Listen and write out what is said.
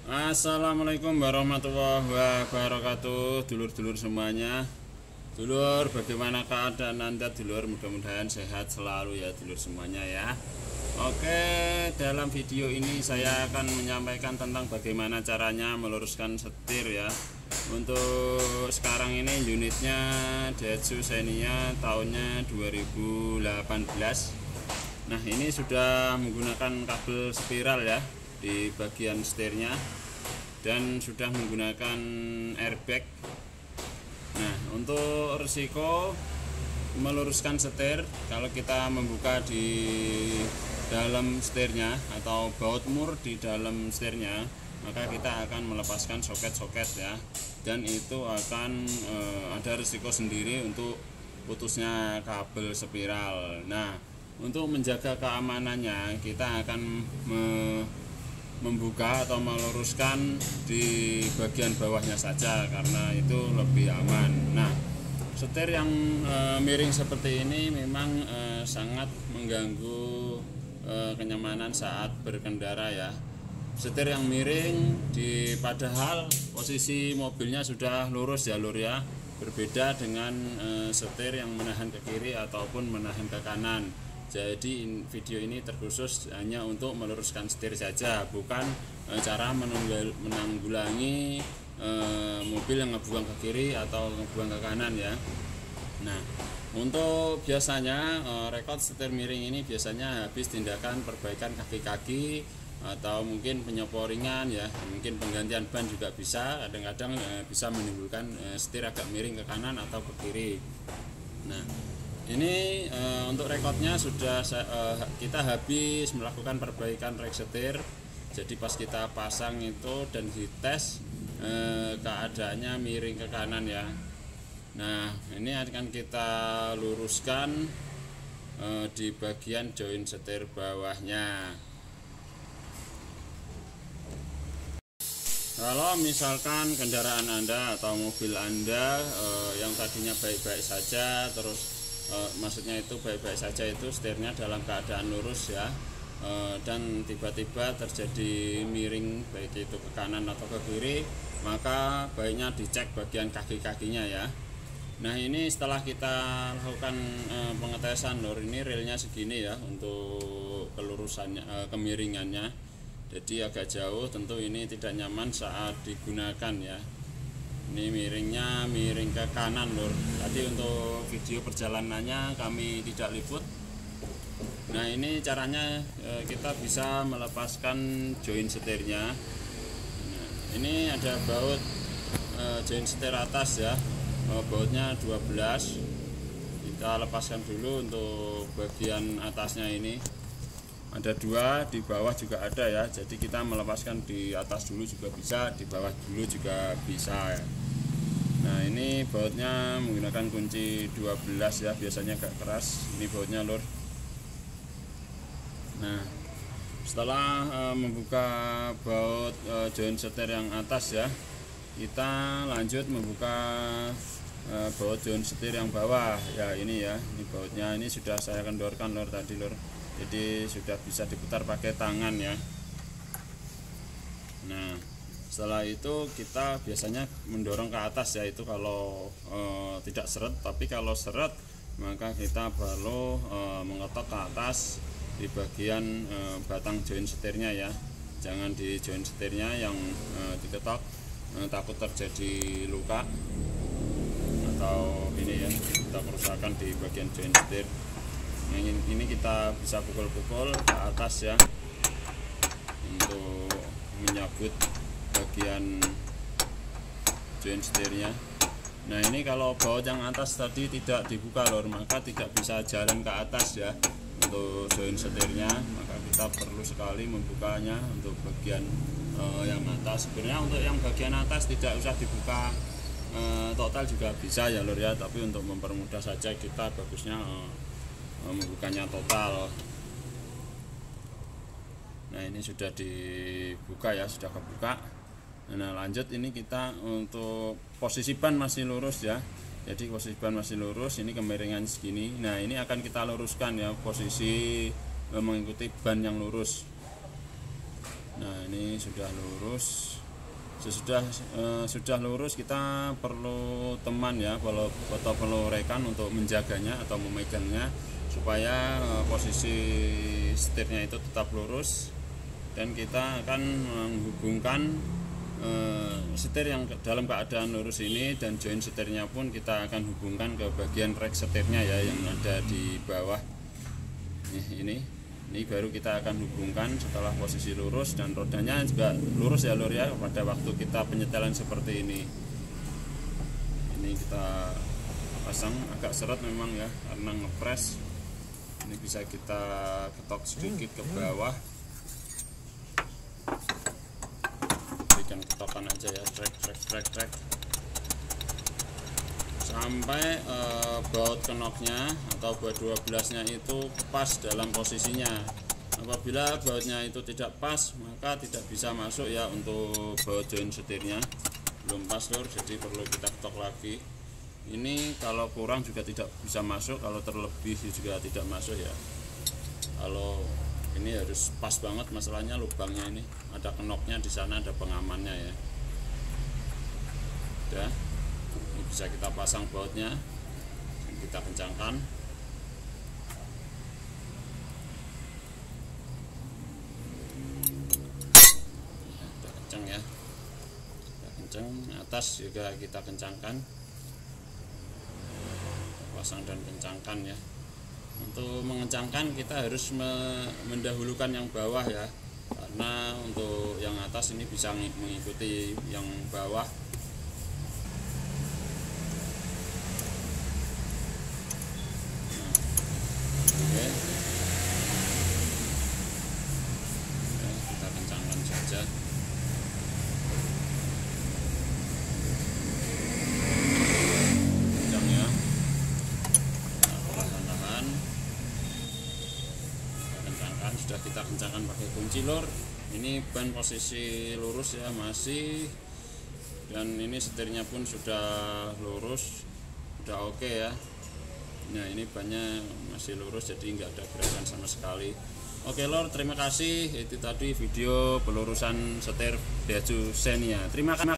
Assalamualaikum warahmatullahi wabarakatuh, dulur-dulur semuanya. Dulur, bagaimana keadaan Anda dulur? Mudah-mudahan sehat selalu ya dulur semuanya ya. Oke, dalam video ini saya akan menyampaikan tentang bagaimana caranya meluruskan setir ya. Untuk sekarang ini unitnya Daihatsu Xenia tahunnya 2018. Nah, ini sudah menggunakan kabel spiral ya di bagian setirnya dan sudah menggunakan airbag. Nah, untuk risiko meluruskan setir, kalau kita membuka di dalam setirnya atau baut mur di dalam setirnya, maka kita akan melepaskan soket-soket ya, dan itu akan ada risiko sendiri untuk putusnya kabel spiral. Nah, untuk menjaga keamanannya, kita akan membuka atau meluruskan di bagian bawahnya saja karena itu lebih aman. Nah, setir yang miring seperti ini memang sangat mengganggu kenyamanan saat berkendara ya. Setir yang miring padahal posisi mobilnya sudah lurus ya lur ya, berbeda dengan setir yang menahan ke kiri ataupun menahan ke kanan. Jadi video ini terkhusus hanya untuk meluruskan setir saja, bukan cara menanggulangi mobil yang ngebuang ke kiri atau ngebuang ke kanan ya. Nah, untuk biasanya rekod setir miring ini biasanya habis tindakan perbaikan kaki-kaki atau mungkin penyoporingan ya, mungkin penggantian ban juga bisa. Kadang-kadang bisa menimbulkan setir agak miring ke kanan atau ke kiri. Nah, ini untuk rekodnya sudah kita habis melakukan perbaikan rek setir. Jadi pas kita pasang itu dan dites keadaannya miring ke kanan ya. Nah, ini akan kita luruskan di bagian join setir bawahnya. Kalau misalkan kendaraan Anda atau mobil Anda yang tadinya baik-baik saja, terus maksudnya itu baik-baik saja itu setirnya dalam keadaan lurus ya, dan tiba-tiba terjadi miring baik itu ke kanan atau ke kiri, maka baiknya dicek bagian kaki-kakinya ya. Nah, ini setelah kita lakukan pengetesan lur, ini realnya segini ya untuk kelurusannya, kemiringannya. Jadi agak jauh, tentu ini tidak nyaman saat digunakan ya. Ini miringnya miring ke kanan lur. Tadi untuk video perjalanannya kami tidak liput. Nah, ini caranya kita bisa melepaskan join setirnya. Nah, ini ada baut join setir atas ya, bautnya 12. Kita lepaskan dulu untuk bagian atasnya. Ini ada 2, di bawah juga ada ya, jadi kita melepaskan di atas dulu juga bisa, di bawah dulu juga bisa ya. Nah, ini bautnya menggunakan kunci 12 ya, biasanya agak keras ini bautnya lur. Nah, setelah membuka baut join setir yang atas ya, kita lanjut membuka baut join setir yang bawah ya. Ini ya, ini bautnya, ini sudah saya kendorkan lur tadi lur, jadi sudah bisa diputar pakai tangan ya. Nah, setelah itu kita biasanya mendorong ke atas ya, itu kalau tidak seret. Tapi kalau seret maka kita baru mengetok ke atas di bagian batang join setirnya ya, jangan di join setirnya yang diketok, takut terjadi luka atau ini ya, kita kerusakan di bagian join setir. Nah, ini kita bisa pukul-pukul ke atas ya untuk menyabut bagian join setirnya. Nah, ini kalau baut yang atas tadi tidak dibuka lor, maka tidak bisa jalan ke atas ya untuk join setirnya, maka kita perlu sekali membukanya untuk bagian yang atas. Sebenarnya untuk yang bagian atas tidak usah dibuka total juga bisa ya lor ya, tapi untuk mempermudah saja kita bagusnya membukanya total. Nah, ini sudah dibuka ya, sudah kebuka. Nah, lanjut ini kita untuk posisi ban masih lurus ya. Jadi posisi ban masih lurus, ini kemiringan segini. Nah, ini akan kita luruskan ya, posisi mengikuti ban yang lurus. Nah, ini sudah lurus. Sudah lurus, kita perlu teman ya, atau perlu rekan untuk menjaganya atau memegangnya supaya posisi setirnya itu tetap lurus, dan kita akan menghubungkan setir yang dalam keadaan lurus ini, dan join setirnya pun kita akan hubungkan ke bagian rek setirnya ya, yang ada di bawah. Ini baru kita akan hubungkan setelah posisi lurus, dan rodanya juga lurus ya lur ya pada waktu kita penyetelan seperti ini. Ini kita pasang agak seret memang ya karena ngepres. Ini bisa kita ketok sedikit ke bawah, berikan ketokan aja ya, trek sampai baut kenoknya atau baut 12 nya itu pas dalam posisinya. Apabila bautnya itu tidak pas, maka tidak bisa masuk ya untuk baut join setirnya, belum pas lur, jadi perlu kita ketok lagi. Ini kalau kurang juga tidak bisa masuk, kalau terlebih juga tidak masuk ya. Kalau ini harus pas banget, masalahnya lubangnya ini ada kenoknya, di sana ada pengamannya ya. Udah, ini bisa kita pasang bautnya, kita kencangkan. Udah kencang ya, udah kencang. Atas juga kita kencangkan, pasang dan kencangkan ya. Untuk mengencangkan kita harus mendahulukan yang bawah ya, karena untuk yang atas ini bisa mengikuti yang bawah. Oke. Kita kencangkan saja. Kencang ya. Perlahan-lahan sudah kita kencangkan pakai kunci lur. Ini ban posisi lurus ya masih, dan ini setirnya pun sudah lurus, sudah oke ya. Nah, ini bannya masih lurus, jadi nggak ada gerakan sama sekali. Oke lor, terima kasih. Itu tadi video pelurusan setir Daihatsu Xenia. Terima kasih.